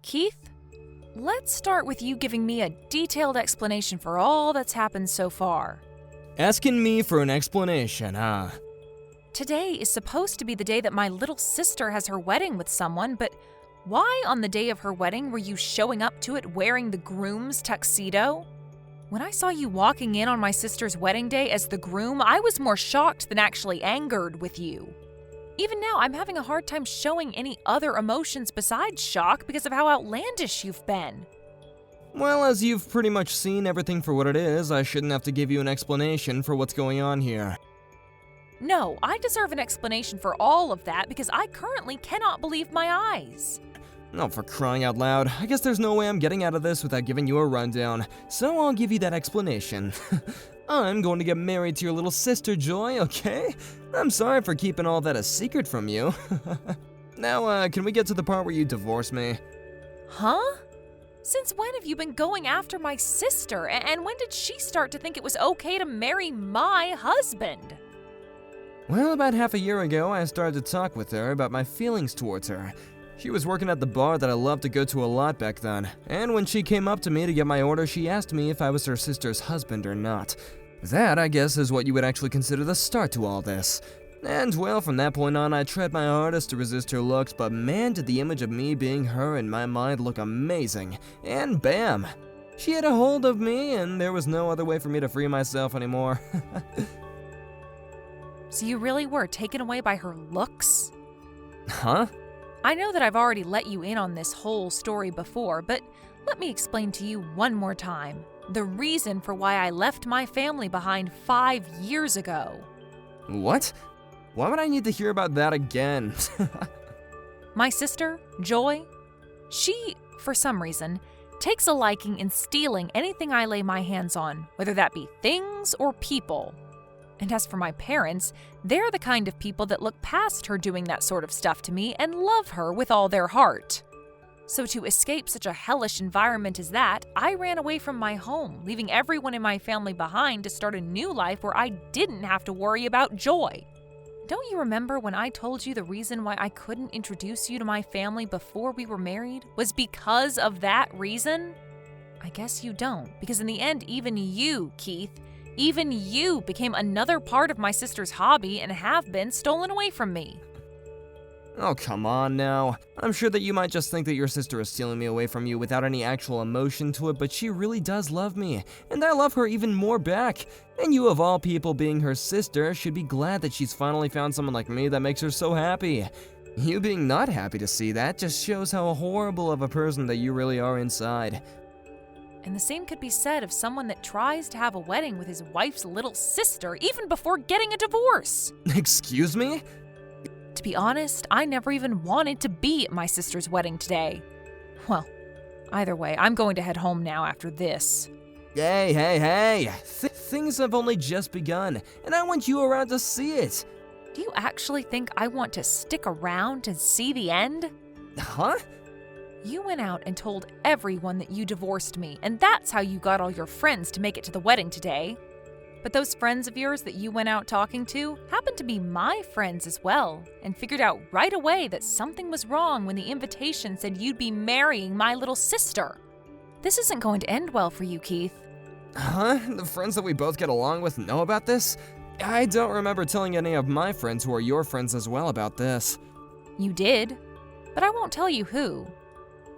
Keith, let's start with you giving me a detailed explanation for all that's happened so far. Asking me for an explanation, huh? Today is supposed to be the day that my little sister has her wedding with someone, but why on the day of her wedding were you showing up to it wearing the groom's tuxedo? When I saw you walking in on my sister's wedding day as the groom, I was more shocked than actually angered with you. Even now, I'm having a hard time showing any other emotions besides shock because of how outlandish you've been. Well, as you've pretty much seen everything for what it is, I shouldn't have to give you an explanation for what's going on here. No, I deserve an explanation for all of that because I currently cannot believe my eyes. Oh, for crying out loud, I guess there's no way I'm getting out of this without giving you a rundown, so I'll give you that explanation. I'm going to get married to your little sister, Joy, okay? I'm sorry for keeping all that a secret from you. Now, can we get to the part where you divorce me? Huh? Since when have you been going after my sister, and when did she start to think it was okay to marry my husband? Well, about half a year ago, I started to talk with her about my feelings towards her. She was working at the bar that I loved to go to a lot back then, and when she came up to me to get my order, she asked me if I was her sister's husband or not. That, I guess, is what you would actually consider the start to all this. And, well, from that point on, I tried my hardest to resist her looks, but man, did the image of me being her in my mind look amazing. And bam! She had a hold of me, and there was no other way for me to free myself anymore. So you really were taken away by her looks? Huh? I know that I've already let you in on this whole story before, but let me explain to you one more time the reason for why I left my family behind 5 years ago. What? Why would I need to hear about that again? My sister, Joy, she, for some reason, takes a liking in stealing anything I lay my hands on, whether that be things or people. And as for my parents, they're the kind of people that look past her doing that sort of stuff to me and love her with all their heart. So to escape such a hellish environment as that, I ran away from my home, leaving everyone in my family behind to start a new life where I didn't have to worry about Joy. Don't you remember when I told you the reason why I couldn't introduce you to my family before we were married was because of that reason? I guess you don't, because in the end, even you, Keith, even you became another part of my sister's hobby and have been stolen away from me. Oh, come on now. I'm sure that you might just think that your sister is stealing me away from you without any actual emotion to it, but she really does love me, and I love her even more back. And you, of all people, being her sister, should be glad that she's finally found someone like me that makes her so happy. You being not happy to see that just shows how horrible of a person that you really are inside. And the same could be said of someone that tries to have a wedding with his wife's little sister even before getting a divorce. Excuse me? To be honest, I never even wanted to be at my sister's wedding today. Well, either way, I'm going to head home now after this. Hey. Things have only just begun, and I want you around to see it. Do you actually think I want to stick around and see the end? Huh? You went out and told everyone that you divorced me, and that's how you got all your friends to make it to the wedding today. But those friends of yours that you went out talking to happened to be my friends as well, and figured out right away that something was wrong when the invitation said you'd be marrying my little sister. This isn't going to end well for you, Keith. Huh? The friends that we both get along with know about this? I don't remember telling any of my friends who are your friends as well about this. You did, but I won't tell you who.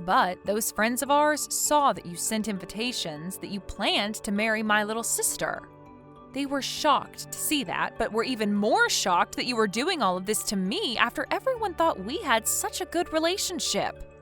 But those friends of ours saw that you sent invitations that you planned to marry my little sister. They were shocked to see that, but were even more shocked that you were doing all of this to me after everyone thought we had such a good relationship.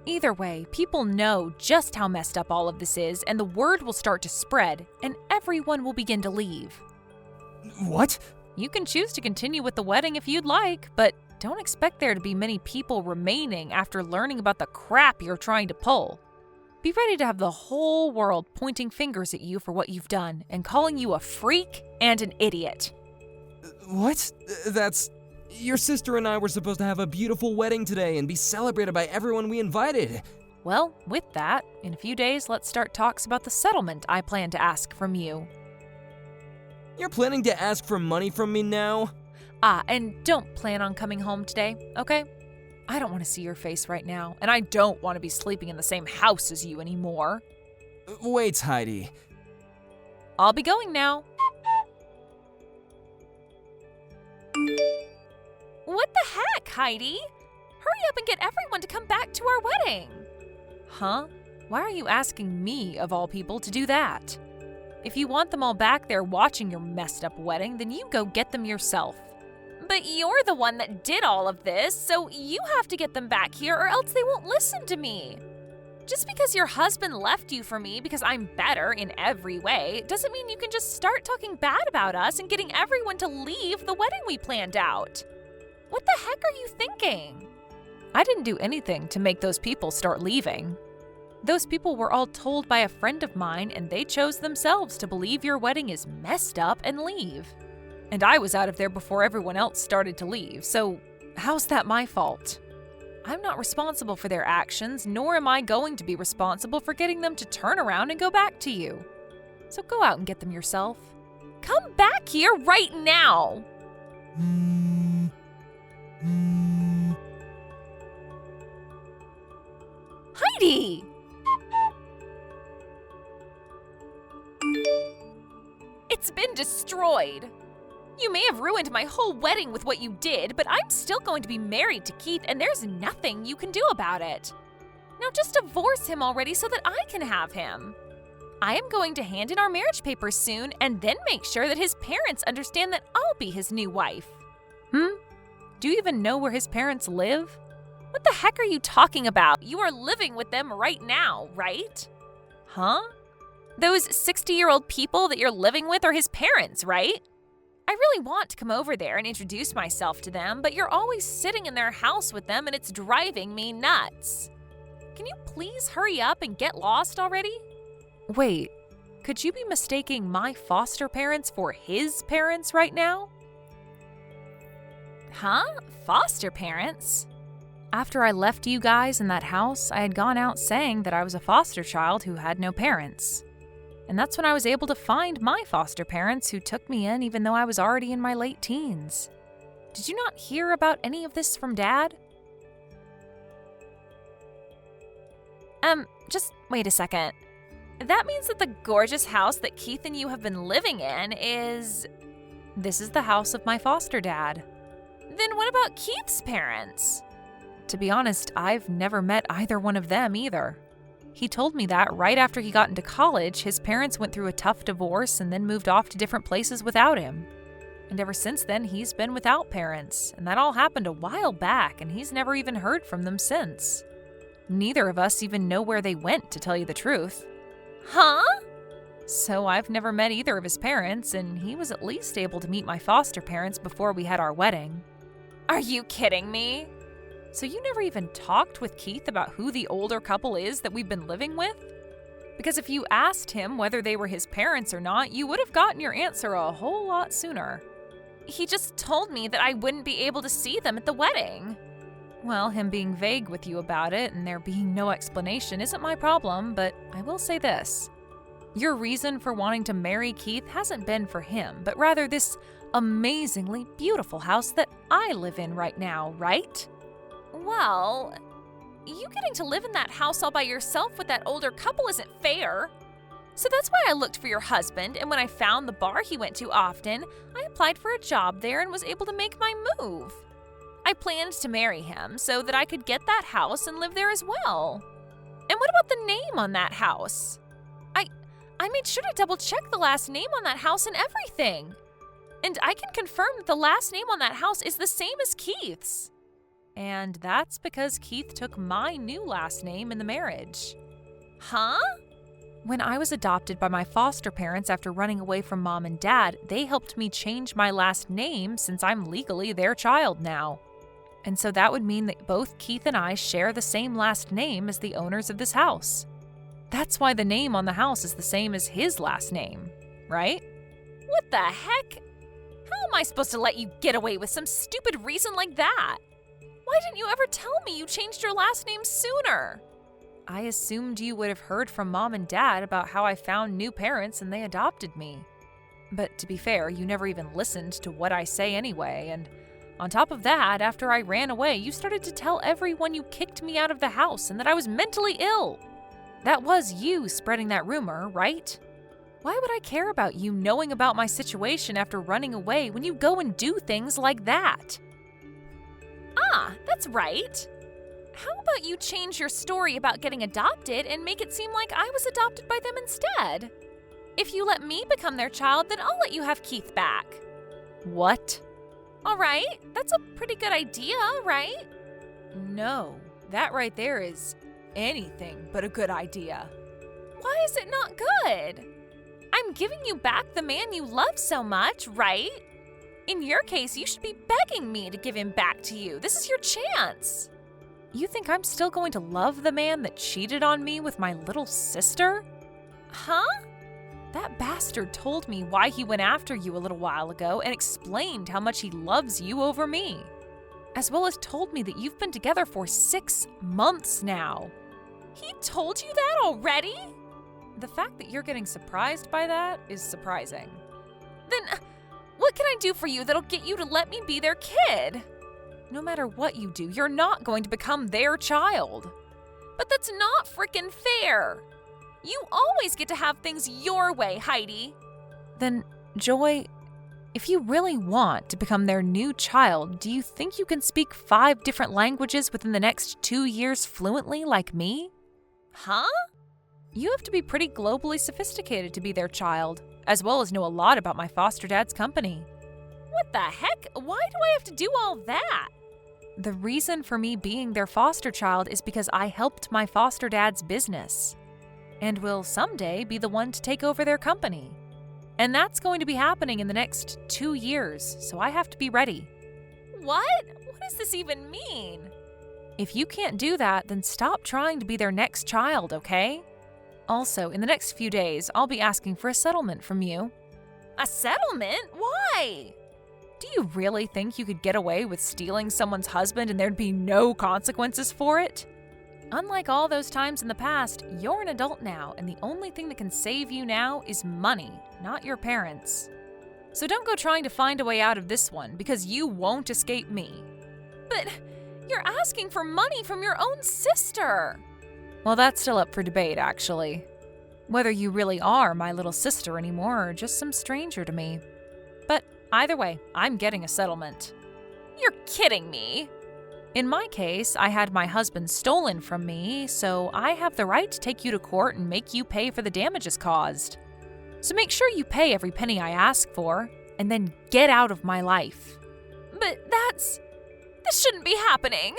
Either way, people know just how messed up all of this is, and the word will start to spread, and everyone will begin to leave. What? You can choose to continue with the wedding if you'd like, but don't expect there to be many people remaining after learning about the crap you're trying to pull. Be ready to have the whole world pointing fingers at you for what you've done and calling you a freak and an idiot. What? Your sister and I were supposed to have a beautiful wedding today and be celebrated by everyone we invited. Well, with that, in a few days, let's start talks about the settlement I plan to ask from you. You're planning to ask for money from me now? And don't plan on coming home today, okay? I don't want to see your face right now, and I don't want to be sleeping in the same house as you anymore. Wait, Heidi. I'll be going now. What the heck, Heidi? Hurry up and get everyone to come back to our wedding. Huh? Why are you asking me, of all people, to do that? If you want them all back there watching your messed up wedding, then you go get them yourself. But you're the one that did all of this, so you have to get them back here or else they won't listen to me. Just because your husband left you for me because I'm better in every way doesn't mean you can just start talking bad about us and getting everyone to leave the wedding we planned out. What the heck are you thinking? I didn't do anything to make those people start leaving. Those people were all told by a friend of mine, and they chose themselves to believe your wedding is messed up and leave. And I was out of there before everyone else started to leave, so how's that my fault? I'm not responsible for their actions, nor am I going to be responsible for getting them to turn around and go back to you. So go out and get them yourself. Come back here right now! Heidi! It's been destroyed. You may have ruined my whole wedding with what you did, but I'm still going to be married to Keith, and there's nothing you can do about it. Now just divorce him already so that I can have him. I am going to hand in our marriage papers soon, and then make sure that his parents understand that I'll be his new wife. Do you even know where his parents live? What the heck are you talking about? You are living with them right now, right? Huh? Those 60-year-old people that you're living with are his parents, right? I really want to come over there and introduce myself to them, but you're always sitting in their house with them and it's driving me nuts. Can you please hurry up and get lost already? Wait, could you be mistaking my foster parents for his parents right now? Huh? Foster parents? After I left you guys in that house, I had gone out saying that I was a foster child who had no parents. And that's when I was able to find my foster parents who took me in even though I was already in my late teens. Did you not hear about any of this from Dad? Just wait a second. That means that the gorgeous house that Keith and you have been living in is... This is the house of my foster dad. Then what about Keith's parents? To be honest, I've never met either one of them either. He told me that right after he got into college, his parents went through a tough divorce and then moved off to different places without him. And ever since then, he's been without parents, and that all happened a while back, and he's never even heard from them since. Neither of us even know where they went, to tell you the truth. Huh? So I've never met either of his parents, and he was at least able to meet my foster parents before we had our wedding. Are you kidding me? So you never even talked with Keith about who the older couple is that we've been living with? Because if you asked him whether they were his parents or not, you would have gotten your answer a whole lot sooner. He just told me that I wouldn't be able to see them at the wedding. Well, him being vague with you about it and there being no explanation isn't my problem, but I will say this. Your reason for wanting to marry Keith hasn't been for him, but rather this amazingly beautiful house that I live in right now, right? Well, you getting to live in that house all by yourself with that older couple isn't fair. So that's why I looked for your husband, and when I found the bar he went to often, I applied for a job there and was able to make my move. I planned to marry him so that I could get that house and live there as well. And what about the name on that house? I made sure to double check the last name on that house and everything. And I can confirm that the last name on that house is the same as Keith's. And that's because Keith took my new last name in the marriage. Huh? When I was adopted by my foster parents after running away from Mom and Dad, they helped me change my last name since I'm legally their child now. And so that would mean that both Keith and I share the same last name as the owners of this house. That's why the name on the house is the same as his last name, right? What the heck? How am I supposed to let you get away with some stupid reason like that? Why didn't you ever tell me you changed your last name sooner? I assumed you would have heard from Mom and Dad about how I found new parents and they adopted me. But to be fair, you never even listened to what I say anyway, and On top of that, after I ran away, you started to tell everyone you kicked me out of the house and that I was mentally ill. That was you spreading that rumor, right? Why would I care about you knowing about my situation after running away when you go and do things like that? Ah, that's right. How about you change your story about getting adopted and make it seem like I was adopted by them instead? If you let me become their child, then I'll let you have Keith back. What? All right, that's a pretty good idea, right? No, that right there is anything but a good idea. Why is it not good? I'm giving you back the man you love so much, right? In your case, you should be begging me to give him back to you. This is your chance. You think I'm still going to love the man that cheated on me with my little sister? Huh? That bastard told me why he went after you a little while ago and explained how much he loves you over me. As well as told me that you've been together for 6 months now. He told you that already? The fact that you're getting surprised by that is surprising. Then, what can I do for you that'll get you to let me be their kid? No matter what you do, you're not going to become their child. But that's not frickin' fair. You always get to have things your way, Heidi. Then, Joy, if you really want to become their new child, do you think you can speak 5 different languages within the next 2 years fluently like me? Huh? You have to be pretty globally sophisticated to be their child, as well as know a lot about my foster dad's company. What the heck? Why do I have to do all that? The reason for me being their foster child is because I helped my foster dad's business, and will someday be the one to take over their company. And that's going to be happening in the next 2 years, so I have to be ready. What? What does this even mean? If you can't do that, then stop trying to be their next child, okay? Also, in the next few days, I'll be asking for a settlement from you. A settlement? Why? Do you really think you could get away with stealing someone's husband and there'd be no consequences for it? Unlike all those times in the past, you're an adult now, and the only thing that can save you now is money, not your parents. So don't go trying to find a way out of this one, because you won't escape me. But you're asking for money from your own sister. Well, that's still up for debate, actually. Whether you really are my little sister anymore or just some stranger to me. But either way, I'm getting a settlement. You're kidding me. In my case, I had my husband stolen from me, so I have the right to take you to court and make you pay for the damages caused. So make sure you pay every penny I ask for, and then get out of my life. But this shouldn't be happening.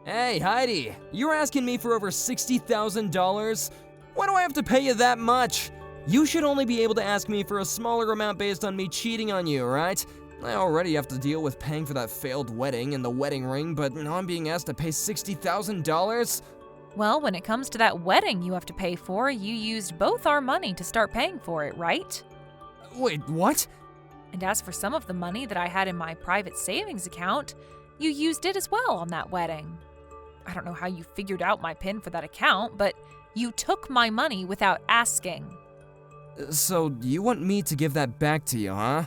Hey, Heidi, you're asking me for over $60,000? Why do I have to pay you that much? You should only be able to ask me for a smaller amount based on me cheating on you, right? I already have to deal with paying for that failed wedding and the wedding ring, but now I'm being asked to pay $60,000? Well, when it comes to that wedding you have to pay for, you used both our money to start paying for it, right? Wait, what? And as for some of the money that I had in my private savings account, you used it as well on that wedding. I don't know how you figured out my PIN for that account, but you took my money without asking. So you want me to give that back to you, huh?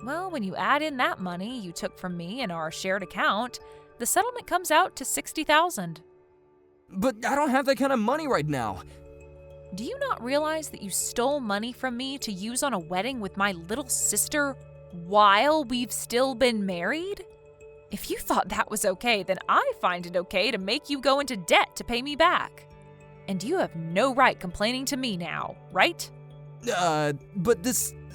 Well, when you add in that money you took from me in our shared account, the settlement comes out to $60,000. But I don't have that kind of money right now. Do you not realize that you stole money from me to use on a wedding with my little sister while we've still been married? If you thought that was okay, then I find it okay to make you go into debt to pay me back. And you have no right complaining to me now, right? But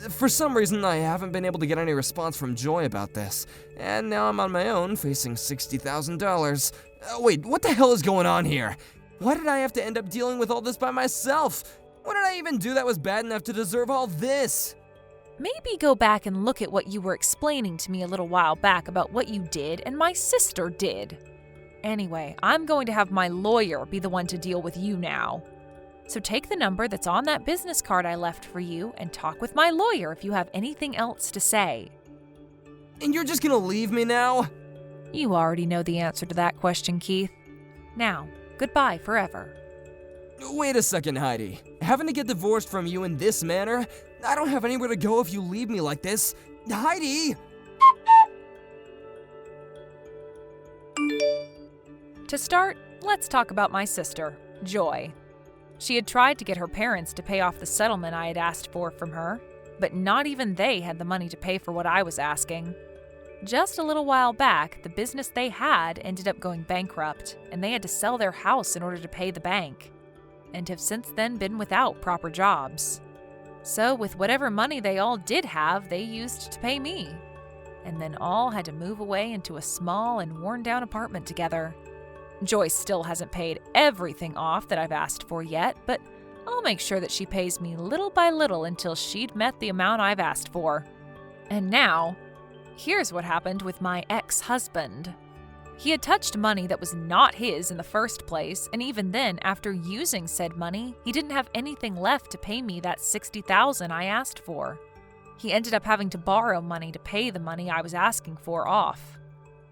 for some reason I haven't been able to get any response from Joy about this. And now I'm on my own, facing $60,000. Wait, what the hell is going on here? Why did I have to end up dealing with all this by myself? What did I even do that was bad enough to deserve all this? Maybe go back and look at what you were explaining to me a little while back about what you did and my sister did. Anyway, I'm going to have my lawyer be the one to deal with you now. So take the number that's on that business card I left for you and talk with my lawyer if you have anything else to say. And you're just gonna leave me now? You already know the answer to that question, Keith. Now, goodbye forever. Wait a second, Heidi. Having to get divorced from you in this manner? I don't have anywhere to go if you leave me like this. Heidi! To start, let's talk about my sister, Joy. She had tried to get her parents to pay off the settlement I had asked for from her, but not even they had the money to pay for what I was asking. Just a little while back, the business they had ended up going bankrupt, and they had to sell their house in order to pay the bank, and have since then been without proper jobs. So with whatever money they all did have, they used to pay me, and then all had to move away into a small and worn-down apartment together. Joyce still hasn't paid everything off that I've asked for yet, but I'll make sure that she pays me little by little until she'd met the amount I've asked for. And now, here's what happened with my ex-husband. He had touched money that was not his in the first place, and even then, after using said money, he didn't have anything left to pay me that $60,000 I asked for. He ended up having to borrow money to pay the money I was asking for off.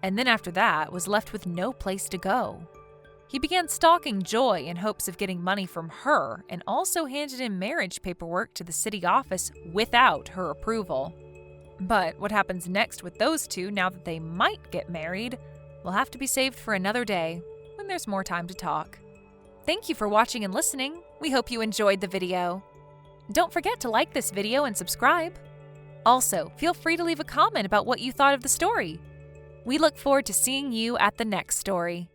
And then after that, was left with no place to go. He began stalking Joy in hopes of getting money from her, and also handed in marriage paperwork to the city office without her approval. But what happens next with those two now that they might get married will have to be saved for another day, when there's more time to talk. Thank you for watching and listening. We hope you enjoyed the video. Don't forget to like this video and subscribe. Also, feel free to leave a comment about what you thought of the story. We look forward to seeing you at the next story.